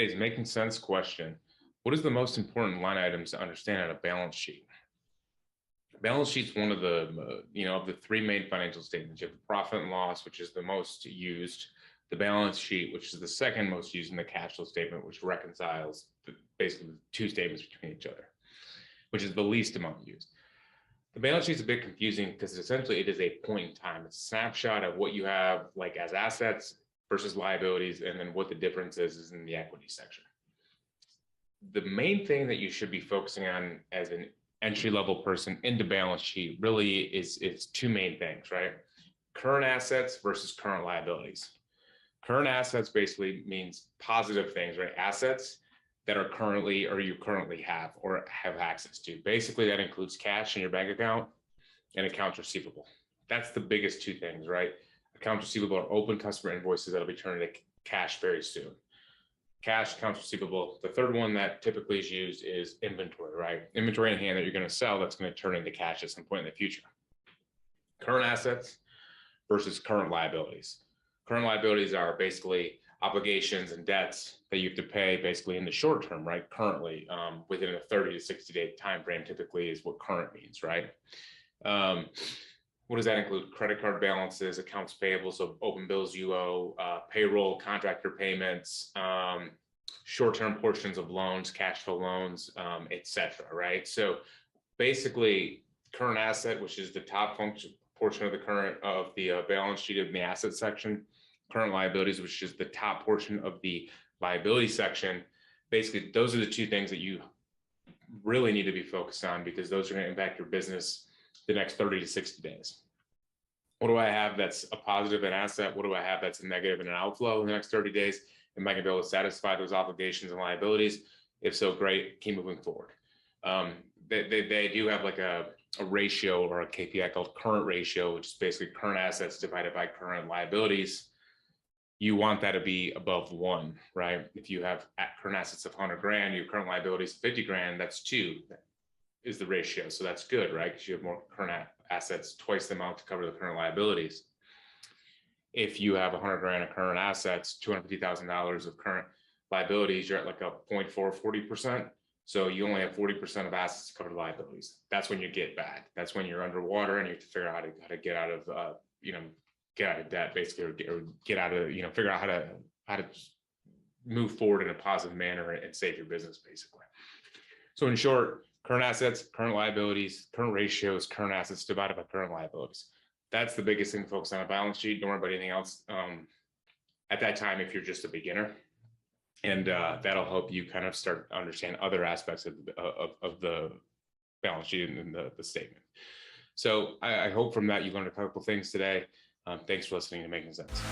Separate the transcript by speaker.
Speaker 1: Today's making sense question. What is the most important line items to understand on a balance sheet? Balance sheet's one of the, of the three main financial statements. You have the profit and loss, which is the most used, the balance sheet, which is the second most used, and the cash flow statement, which reconciles basically the two statements between each other, which is the least amount used. The balance sheet is a bit confusing because essentially it is a point in time. It's a snapshot of what you have like as assets versus liabilities, and then what the difference is in the equity section. The main thing that you should be focusing on as an entry-level person into balance sheet really is two main things, right? Current assets versus current liabilities. Current assets basically means positive things, right? Assets that are currently, or you currently have or have access to. Basically, that includes cash in your bank account and accounts receivable. That's the biggest two things, right? Accounts receivable are open customer invoices that'll be turned into cash very soon. Cash, accounts receivable. The third one that typically is used is inventory, right? Inventory in hand that you're going to sell that's going to turn into cash at some point in the future. Current assets versus current liabilities. Current liabilities are basically obligations and debts that you have to pay basically in the short term, right? Currently, within a 30 to 60 day time frame typically is what current means, right? What does that include? Credit card balances, accounts payable, so open bills you owe, payroll, contractor payments, short-term portions of loans, cash flow loans, etc. Right? So basically, current asset, which is the top portion of the balance sheet in the asset section, current liabilities, which is the top portion of the liability section. Basically, those are the two things that you really need to be focused on, because those are going to impact your business the next 30 to 60 days. What do I have that's a positive, an asset? What do I have that's a negative and an outflow in the next 30 days? Am I going to be able to satisfy those obligations and liabilities? If so, great, keep moving forward. They do have like a ratio or a KPI called current ratio, which is basically current assets divided by current liabilities. You want that to be above 1, right? If you have current assets of 100 grand, your current liabilities 50 grand, that's 2. Is the ratio. So that's good, right? Because you have more current assets, twice the amount to cover the current liabilities. If you have 100 grand of current assets, $250,000 of current liabilities, you're at like a 0.4, 40%. So you only have 40% of assets to cover the liabilities. That's when you get bad. That's when you're underwater and you have to figure out how to get out of, get out of debt basically, or get out of, figure out how to move forward in a positive manner and save your business basically. So in short, current assets, current liabilities, current ratios, current assets divided by current liabilities. That's the biggest thing to focus on a balance sheet. Don't worry about anything else at that time if you're just a beginner. And that'll help you kind of start to understand other aspects of the balance sheet and the statement. So I hope from that you learned a couple things today. Thanks for listening to Making Sense.